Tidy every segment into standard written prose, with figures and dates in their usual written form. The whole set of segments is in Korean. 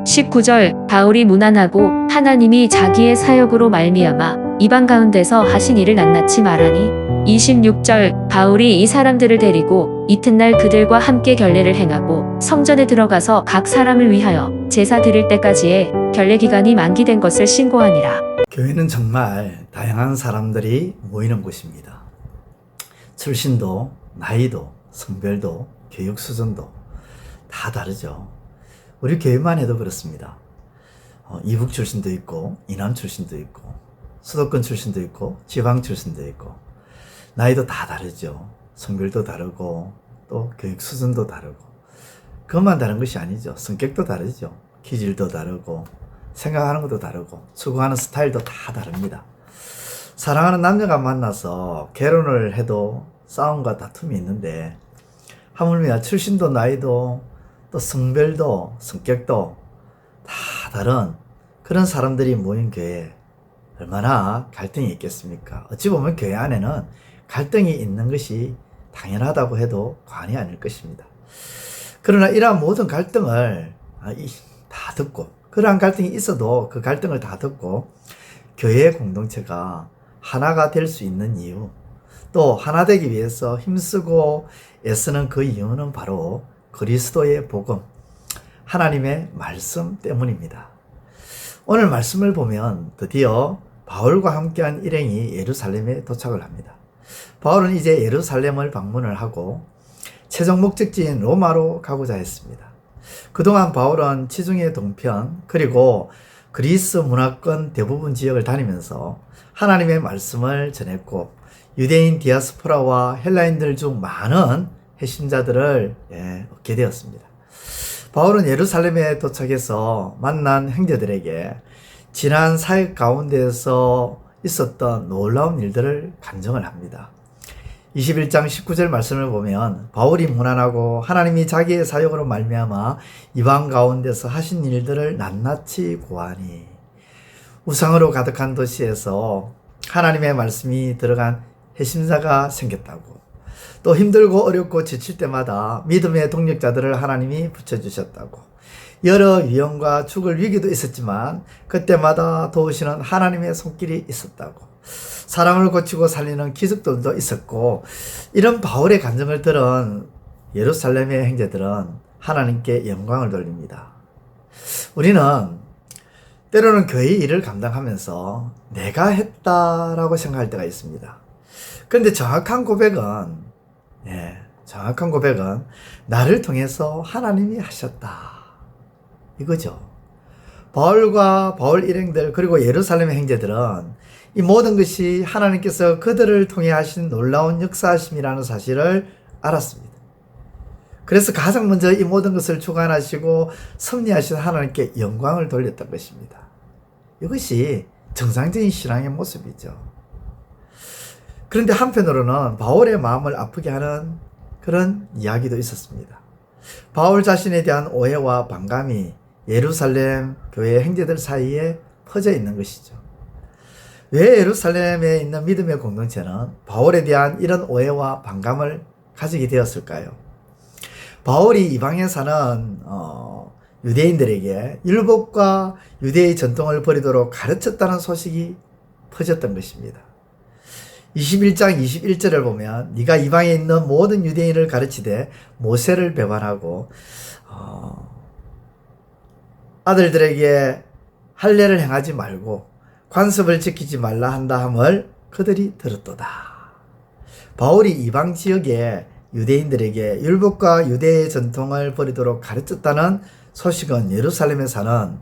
19절 바울이 무난하고 하나님이 자기의 사역으로 말미암아 이방 가운데서 하신 일을 낱낱이 말하니 26절 바울이 이 사람들을 데리고 이튿날 그들과 함께 결례를 행하고 성전에 들어가서 각 사람을 위하여 제사 드릴 때까지의 결례 기간이 만기된 것을 신고하니라. 교회는 정말 다양한 사람들이 모이는 곳입니다. 출신도, 나이도, 성별도, 교육 수준도 다 다르죠. 우리 교회만 해도 그렇습니다. 이북 출신도 있고, 이남 출신도 있고, 수도권 출신도 있고, 지방 출신도 있고, 나이도 다 다르죠. 성별도 다르고, 또 교육 수준도 다르고. 그것만 다른 것이 아니죠. 성격도 다르죠. 기질도 다르고, 생각하는 것도 다르고, 추구하는 스타일도 다 다릅니다. 사랑하는 남녀가 만나서 결혼을 해도 싸움과 다툼이 있는데, 하물며 출신도 나이도 또 성별도 성격도 다 다른 그런 사람들이 모인 교회에 얼마나 갈등이 있겠습니까? 어찌 보면 교회 안에는 갈등이 있는 것이 당연하다고 해도 과언이 아닐 것입니다. 그러나 이러한 모든 갈등을 다 듣고, 그러한 갈등이 있어도 그 갈등을 다 듣고 교회의 공동체가 하나가 될 수 있는 이유, 또 하나 되기 위해서 힘쓰고 애쓰는 그 이유는 바로 그리스도의 복음, 하나님의 말씀 때문입니다. 오늘 말씀을 보면 드디어 바울과 함께한 일행이 예루살렘에 도착을 합니다. 바울은 이제 예루살렘을 방문을 하고 최종 목적지인 로마로 가고자 했습니다. 그동안 바울은 지중해 동편 그리고 그리스 문화권 대부분 지역을 다니면서 하나님의 말씀을 전했고, 유대인 디아스포라와 헬라인들 중 많은 핵심자들을 얻게 되었습니다. 바울은 예루살렘에 도착해서 만난 형제들에게 지난 사역 가운데에서 있었던 놀라운 일들을 간증을 합니다. 21장 19절 말씀을 보면 바울이 무난하고 하나님이 자기의 사역으로 말미암아 이방 가운데서 하신 일들을 낱낱이 고하니, 우상으로 가득한 도시에서 하나님의 말씀이 들어간 핵심자가 생겼다고, 또 힘들고 어렵고 지칠 때마다 믿음의 동력자들을 하나님이 붙여주셨다고, 여러 위험과 죽을 위기도 있었지만 그때마다 도우시는 하나님의 손길이 있었다고, 사람을 고치고 살리는 기적들도 있었고, 이런 바울의 간증을 들은 예루살렘의 형제들은 하나님께 영광을 돌립니다. 우리는 때로는 교회 일을 감당하면서 내가 했다라고 생각할 때가 있습니다. 그런데 정확한 고백은 나를 통해서 하나님이 하셨다, 이거죠. 바울과 바울 일행들 그리고 예루살렘의 형제들은 이 모든 것이 하나님께서 그들을 통해 하신 놀라운 역사하심이라는 사실을 알았습니다. 그래서 가장 먼저 이 모든 것을 주관하시고 섭리하신 하나님께 영광을 돌렸던 것입니다. 이것이 정상적인 신앙의 모습이죠. 그런데 한편으로는 바울의 마음을 아프게 하는 그런 이야기도 있었습니다. 바울 자신에 대한 오해와 반감이 예루살렘 교회 형제들 사이에 퍼져 있는 것이죠. 왜 예루살렘에 있는 믿음의 공동체는 바울에 대한 이런 오해와 반감을 가지게 되었을까요? 바울이 이방에 사는 유대인들에게 율법과 유대의 전통을 버리도록 가르쳤다는 소식이 퍼졌던 것입니다. 21장 21절을 보면 네가 이방에 있는 모든 유대인을 가르치되 모세를 배반하고 아들들에게 할례를 행하지 말고 관습을 지키지 말라 한다 함을 그들이 들었도다. 바울이 이방 지역의 유대인들에게 율법과 유대의 전통을 버리도록 가르쳤다는 소식은 예루살렘에 사는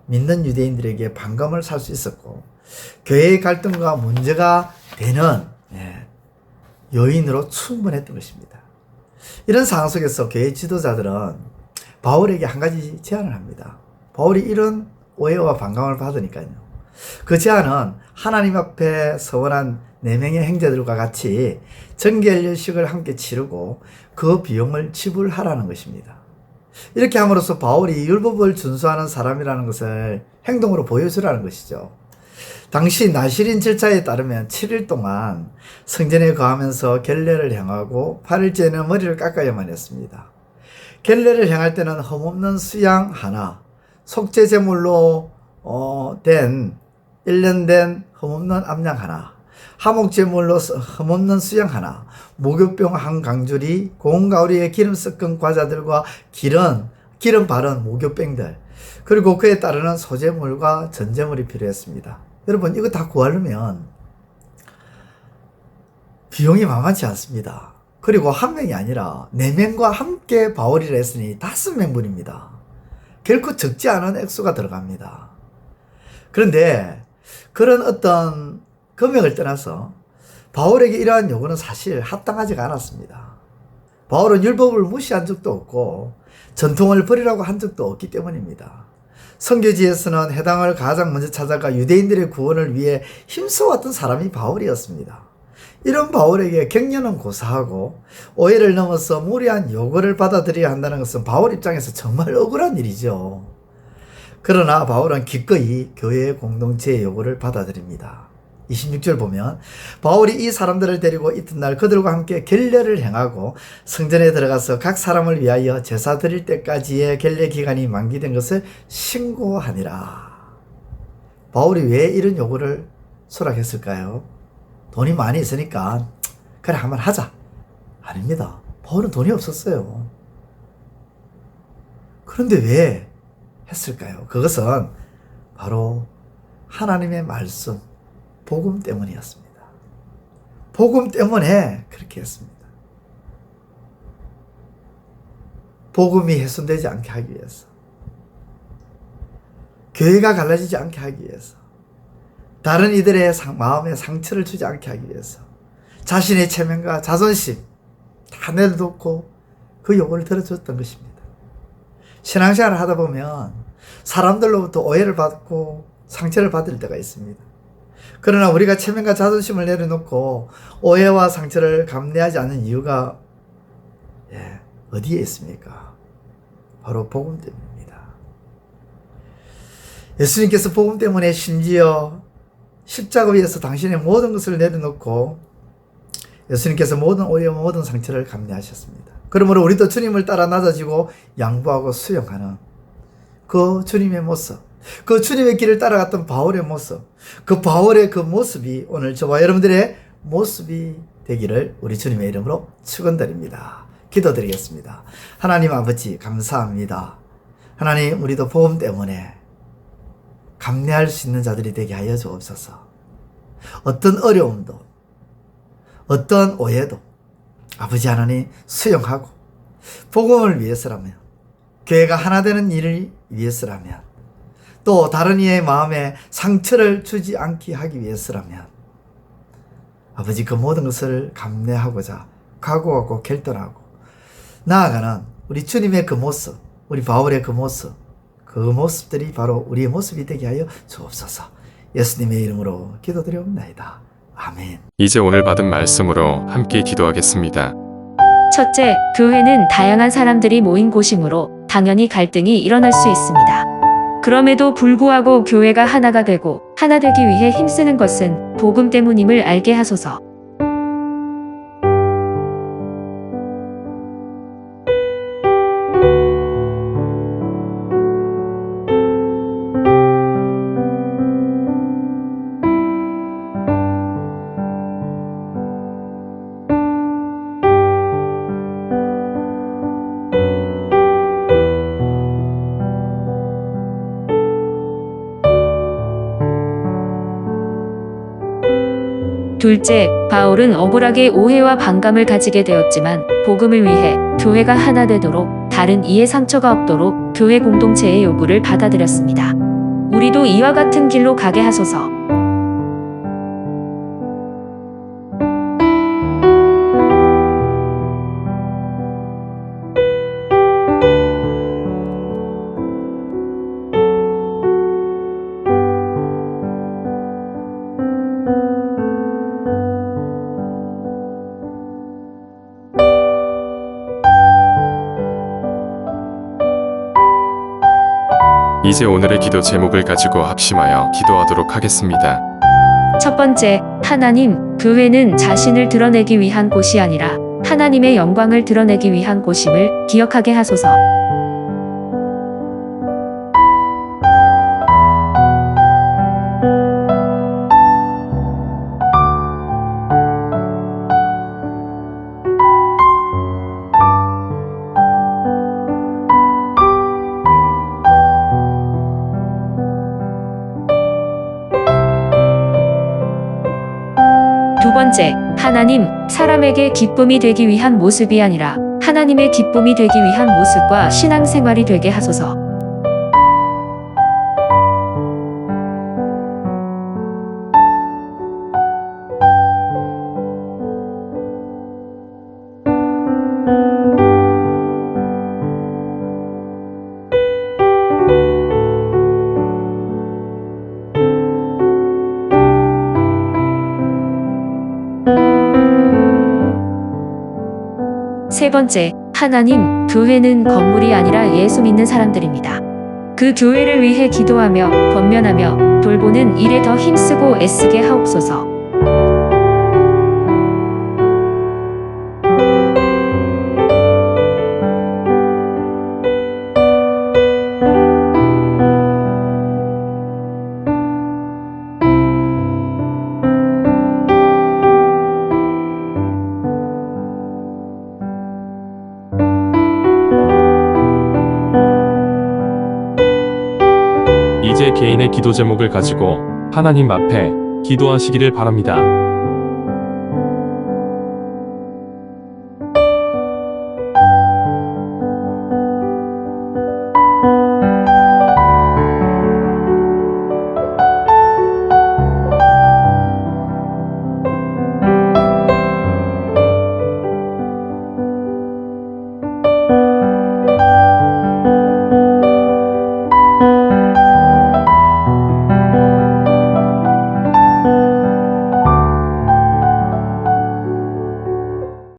믿는 유대인들에게 반감을 살 수 있었고, 교회의 갈등과 문제가 되는 요인으로 충분했던 것입니다. 이런 상황 속에서 교회 지도자들은 바울에게 한 가지 제안을 합니다. 바울이 이런 오해와 반감을 받으니까요. 그 제안은 하나님 앞에 서원한 4명의 형제들과 같이 정결례식을 함께 치르고 그 비용을 지불하라는 것입니다. 이렇게 함으로써 바울이 율법을 준수하는 사람이라는 것을 행동으로 보여주라는 것이죠. 당시 나실인 절차에 따르면 7일 동안 성전에 거하면서 결례를 행하고 8일째는 머리를 깎아야만 했습니다. 결례를 행할 때는 흠없는 수양 하나, 속죄제물로 된 1년 된 흠없는 암양 하나, 하목제물로 흠없는 수양 하나, 목욕병 한 강줄이, 고운가오리에 기름 섞은 과자들과 기름 바른 목욕병들, 그리고 그에 따르는 소제물과 전제물이 필요했습니다. 여러분, 이거 다 구하려면 비용이 만만치 않습니다. 그리고 한 명이 아니라 4명과 함께 바울이라 했으니 5명분입니다. 결코 적지 않은 액수가 들어갑니다. 그런데 그런 어떤 금액을 떠나서 바울에게 이러한 요구는 사실 합당하지가 않았습니다. 바울은 율법을 무시한 적도 없고 전통을 버리라고 한 적도 없기 때문입니다. 선교지에서는 해당을 가장 먼저 찾아가 유대인들의 구원을 위해 힘써왔던 사람이 바울이었습니다. 이런 바울에게 격려는 고사하고 오해를 넘어서 무리한 요구를 받아들여야 한다는 것은 바울 입장에서 정말 억울한 일이죠. 그러나 바울은 기꺼이 교회의 공동체의 요구를 받아들입니다. 26절 보면 바울이 이 사람들을 데리고 이튿날 그들과 함께 결례를 행하고 성전에 들어가서 각 사람을 위하여 제사 드릴 때까지의 결례 기간이 만기된 것을 신고하니라. 바울이 왜 이런 요구를 수락했을까요? 돈이 많이 있으니까 그래 한번 하자. 아닙니다. 바울은 돈이 없었어요. 그런데 왜 했을까요? 그것은 바로 하나님의 말씀, 복음 때문이었습니다. 복음 때문에 그렇게 했습니다. 복음이 훼손되지 않게 하기 위해서, 교회가 갈라지지 않게 하기 위해서, 다른 이들의 마음에 상처를 주지 않게 하기 위해서 자신의 체면과 자존심 다 내려놓고 그 요구를 들어줬던 것입니다. 신앙생활을 하다 보면 사람들로부터 오해를 받고 상처를 받을 때가 있습니다. 그러나 우리가 체면과 자존심을 내려놓고 오해와 상처를 감내하지 않는 이유가 어디에 있습니까? 바로 복음 때문입니다. 예수님께서 복음 때문에 심지어 십자가 위에서 당신의 모든 것을 내려놓고 예수님께서 모든 오해와 모든 상처를 감내하셨습니다. 그러므로 우리도 주님을 따라 낮아지고 양보하고 수용하는 그 주님의 모습, 그 주님의 길을 따라갔던 바울의 모습, 그 바울의 그 모습이 오늘 저와 여러분들의 모습이 되기를 우리 주님의 이름으로 축원드립니다. 기도드리겠습니다. 하나님 아버지 감사합니다. 하나님, 우리도 복음 때문에 감내할 수 있는 자들이 되게 하여 주옵소서. 어떤 어려움도 어떤 오해도 아버지 하나님 수용하고 복음을 위해서라면, 교회가 하나 되는 일을 위해서라면, 또 다른 이의 마음에 상처를 주지 않게 하기 위해서라면 아버지 그 모든 것을 감내하고자 각오하고 결단하고 나아가는 우리 주님의 그 모습, 우리 바울의 그 모습, 그 모습들이 바로 우리의 모습이 되게 하여 주옵소서. 예수님의 이름으로 기도드리옵나이다. 아멘. 이제 오늘 받은 말씀으로 함께 기도하겠습니다. 첫째, 교회는 다양한 사람들이 모인 곳이므로 당연히 갈등이 일어날 수 있습니다. 그럼에도 불구하고 교회가 하나가 되고 하나 되기 위해 힘쓰는 것은 복음 때문임을 알게 하소서. 둘째, 바울은 억울하게 오해와 반감을 가지게 되었지만 복음을 위해 교회가 하나 되도록, 다른 이의 상처가 없도록 교회 공동체의 요구를 받아들였습니다. 우리도 이와 같은 길로 가게 하소서. 이제 오늘의 기도 제목을 가지고 합심하여 기도하도록 하겠습니다. 첫 번째, 하나님, 교회는 자신을 드러내기 위한 곳이 아니라 하나님의 영광을 드러내기 위한 곳임을 기억하게 하소서. 번째, 하나님, 사람에게 기쁨이 되기 위한 모습이 아니라 하나님의 기쁨이 되기 위한 모습과 신앙생활이 되게 하소서. 세 번째, 하나님, 교회는 건물이 아니라 예수 믿는 사람들입니다. 그 교회를 위해 기도하며 권면하며 돌보는 일에 더 힘쓰고 애쓰게 하옵소서. 이제 개인의 기도 제목을 가지고 하나님 앞에 기도하시기를 바랍니다.